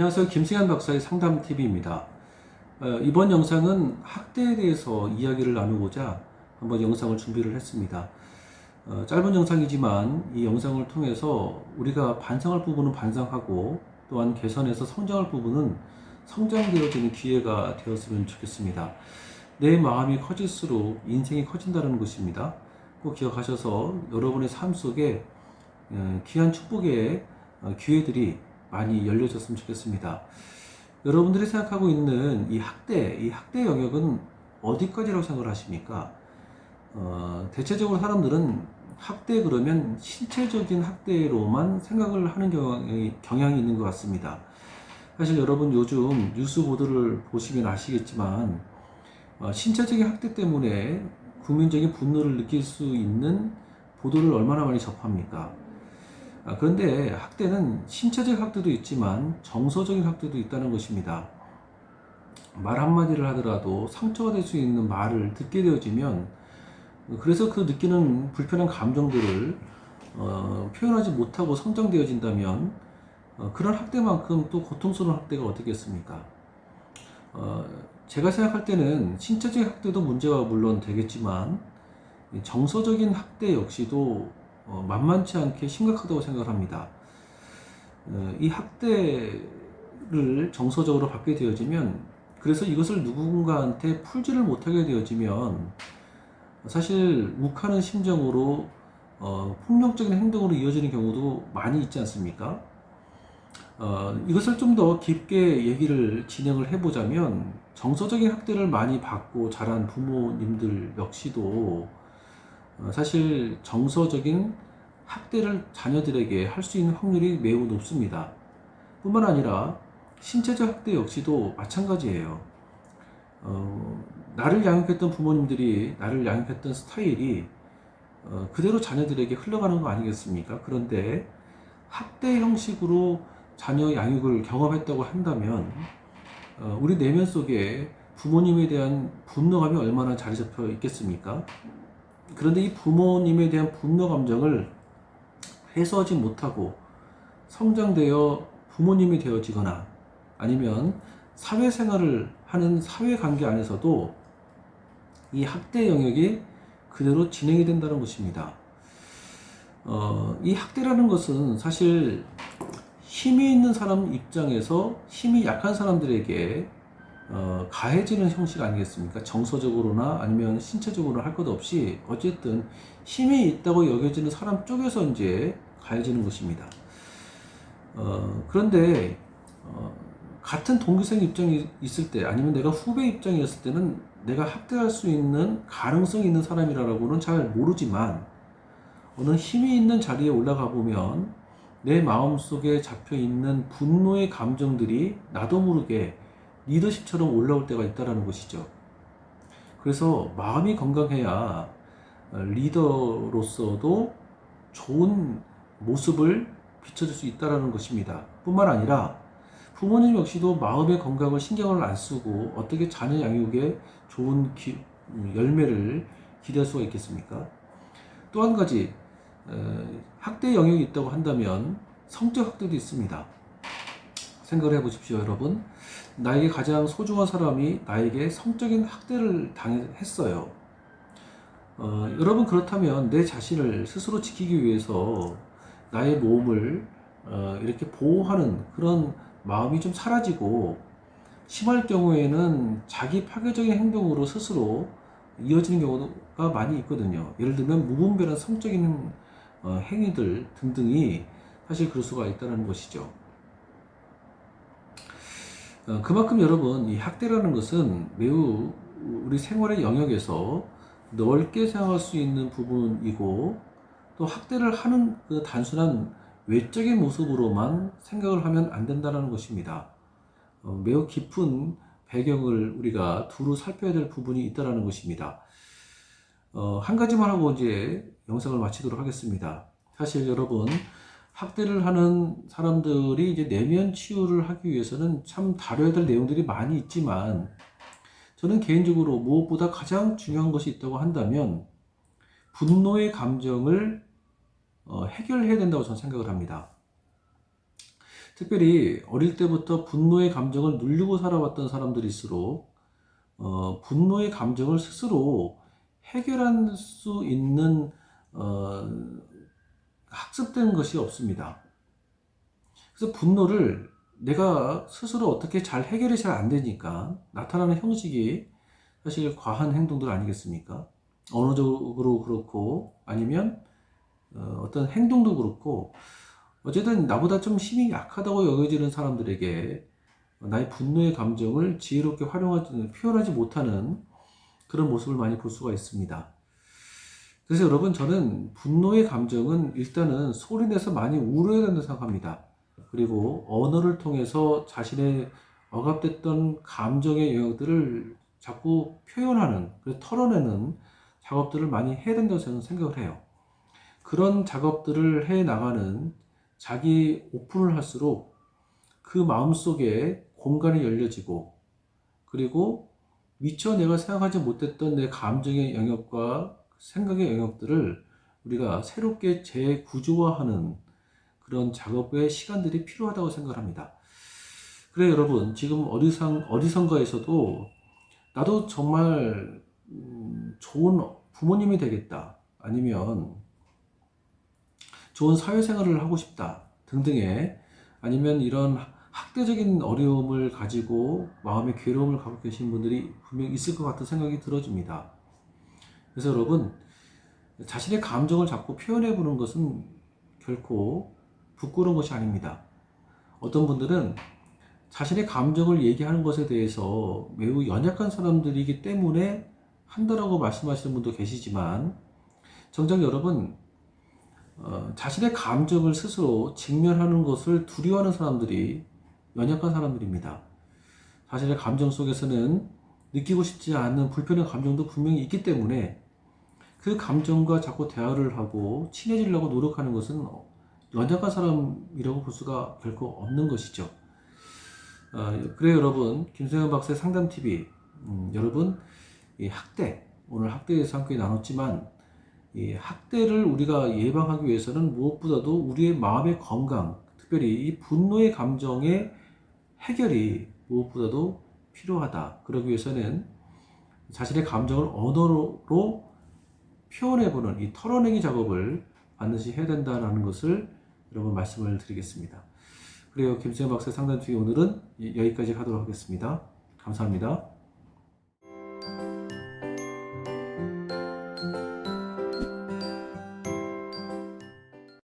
안녕하세요. 김승현 박사의 상담TV입니다. 이번 영상은 학대에 대해서 이야기를 나누고자 한번 영상을 준비를 했습니다. 짧은 영상이지만 이 영상을 통해서 우리가 반성할 부분은 반성하고 또한 개선해서 성장할 부분은 성장되어지는 기회가 되었으면 좋겠습니다. 내 마음이 커질수록 인생이 커진다는 것입니다. 꼭 기억하셔서 여러분의 삶 속에 귀한 축복의 기회들이 많이 열려졌으면 좋겠습니다. 여러분들이 생각하고 있는 이 학대 영역은 어디까지라고 생각을 하십니까? 대체적으로 사람들은 학대 그러면 신체적인 학대로만 생각을 하는 경향이 있는 것 같습니다. 사실 여러분 요즘 뉴스 보도를 보시면 아시겠지만 신체적인 학대 때문에 국민적인 분노를 느낄 수 있는 보도를 얼마나 많이 접합니까? 그런데 학대는 신체적 학대도 있지만 정서적인 학대도 있다는 것입니다. 말 한마디를 하더라도 상처가 될 수 있는 말을 듣게 되어지면 그래서 그 느끼는 불편한 감정들을 표현하지 못하고 성장되어진다면 그런 학대만큼 또 고통스러운 학대가 어떻겠습니까? 제가 생각할 때는 신체적 학대도 문제가 물론 되겠지만 정서적인 학대 역시도 만만치 않게 심각하다고 생각을 합니다. 이 학대를 정서적으로 받게 되어지면 그래서 이것을 누군가한테 풀지를 못하게 되어지면 사실 욱하는 심정으로 폭력적인 행동으로 이어지는 경우도 많이 있지 않습니까? 이것을 좀 더 깊게 얘기를 진행을 해보자면 정서적인 학대를 많이 받고 자란 부모님들 역시도 사실 정서적인 학대를 자녀들에게 할 수 있는 확률이 매우 높습니다. 뿐만 아니라 신체적 학대 역시도 마찬가지예요. 나를 양육했던 부모님들이 나를 양육했던 스타일이 그대로 자녀들에게 흘러가는 거 아니겠습니까? 그런데 학대 형식으로 자녀 양육을 경험했다고 한다면 우리 내면 속에 부모님에 대한 분노감이 얼마나 자리 잡혀 있겠습니까? 그런데 이 부모님에 대한 분노 감정을 해소하지 못하고 성장되어 부모님이 되어지거나 아니면 사회생활을 하는 사회관계 안에서도 이 학대 영역이 그대로 진행이 된다는 것입니다. 이 학대라는 것은 사실 힘이 있는 사람 입장에서 힘이 약한 사람들에게 가해지는 형식 아니겠습니까? 정서적으로나 아니면 신체적으로 할 것 없이 어쨌든 힘이 있다고 여겨지는 사람 쪽에서 이제 가해지는 것입니다. 그런데 같은 동기생 입장이 있을 때 아니면 내가 후배 입장이었을 때는 내가 학대할 수 있는 가능성이 있는 사람이라고는 잘 모르지만 어느 힘이 있는 자리에 올라가 보면 내 마음속에 잡혀있는 분노의 감정들이 나도 모르게 리더십처럼 올라올 때가 있다는 것이죠. 그래서 마음이 건강해야 리더로서도 좋은 모습을 비춰줄 수 있다는 것입니다. 뿐만 아니라 부모님 역시도 마음의 건강을 신경을 안 쓰고 어떻게 자녀 양육에 좋은 열매를 기대할 수가 있겠습니까? 또 한 가지 학대 영역이 있다고 한다면 성적 학대도 있습니다. 생각을 해보십시오, 여러분. 나에게 가장 소중한 사람이 나에게 성적인 학대를 당했어요. 여러분 그렇다면 내 자신을 스스로 지키기 위해서 나의 몸을 이렇게 보호하는 그런 마음이 좀 사라지고 심할 경우에는 자기 파괴적인 행동으로 스스로 이어지는 경우가 많이 있거든요. 예를 들면 무분별한 성적인 행위들 등등이 사실 그럴 수가 있다는 것이죠. 그만큼 여러분 이 학대라는 것은 매우 우리 생활의 영역에서 넓게 생각할 수 있는 부분이고 또 학대를 하는 그 단순한 외적인 모습으로만 생각을 하면 안 된다는 것입니다. 매우 깊은 배경을 우리가 두루 살펴야 될 부분이 있다는 것입니다. 한 가지만 하고 이제 영상을 마치도록 하겠습니다. 사실 여러분 학대를 하는 사람들이 이제 내면 치유를 하기 위해서는 참 다뤄야 될 내용들이 많이 있지만 저는 개인적으로 무엇보다 가장 중요한 것이 있다고 한다면 분노의 감정을 해결해야 된다고 저는 생각을 합니다. 특별히 어릴 때부터 분노의 감정을 누르고 살아왔던 사람들일수록 분노의 감정을 스스로 해결할 수 있는 어, 학습된 것이 없습니다. 그래서 분노를 내가 스스로 어떻게 잘 해결이 잘 안 되니까 나타나는 형식이 사실 과한 행동들 아니겠습니까? 언어적으로 그렇고 아니면 어떤 행동도 그렇고 어쨌든 나보다 좀 힘이 약하다고 여겨지는 사람들에게 나의 분노의 감정을 지혜롭게 표현하지 못하는 그런 모습을 많이 볼 수가 있습니다. 그래서 여러분, 저는 분노의 감정은 일단은 소리내서 많이 울어야 된다고 생각합니다. 그리고 언어를 통해서 자신의 억압됐던 감정의 영역들을 자꾸 표현하는, 그래서 털어내는 작업들을 많이 해야 된다고 저는 생각을 해요. 그런 작업들을 해 나가는 자기 오픈을 할수록 그 마음속에 공간이 열려지고, 그리고 미처 내가 생각하지 못했던 내 감정의 영역과 생각의 영역들을 우리가 새롭게 재구조화하는 그런 작업의 시간들이 필요하다고 생각합니다. 그래 여러분, 지금 어디선가에서도 나도 정말 좋은 부모님이 되겠다, 아니면 좋은 사회생활을 하고 싶다 등등의, 아니면 이런 학대적인 어려움을 가지고 마음의 괴로움을 갖고 계신 분들이 분명히 있을 것 같은 생각이 들어집니다. 그래서 여러분, 자신의 감정을 자꾸 표현해 보는 것은 결코 부끄러운 것이 아닙니다. 어떤 분들은 자신의 감정을 얘기하는 것에 대해서 매우 연약한 사람들이기 때문에 한다라고 말씀하시는 분도 계시지만, 정작 여러분, 자신의 감정을 스스로 직면하는 것을 두려워하는 사람들이 연약한 사람들입니다. 자신의 감정 속에서는 느끼고 싶지 않은 불편한 감정도 분명히 있기 때문에 그 감정과 자꾸 대화를 하고 친해지려고 노력하는 것은 연약한 사람이라고 볼 수가 결코 없는 것이죠. 그래요 여러분, 김성현 박사의 상담TV, 여러분, 이 학대, 오늘 학대에 대해서 함께 나눴지만, 이 학대를 우리가 예방하기 위해서는 무엇보다도 우리의 마음의 건강, 특별히 이 분노의 감정의 해결이 무엇보다도 필요하다. 그러기 위해서는 자신의 감정을 언어로 표현해보는 이 털어내기 작업을 반드시 해야 된다는 것을 여러분 말씀을 드리겠습니다. 그래요, 김수현 박사의 상담TV 오늘은 여기까지 하도록 하겠습니다. 감사합니다.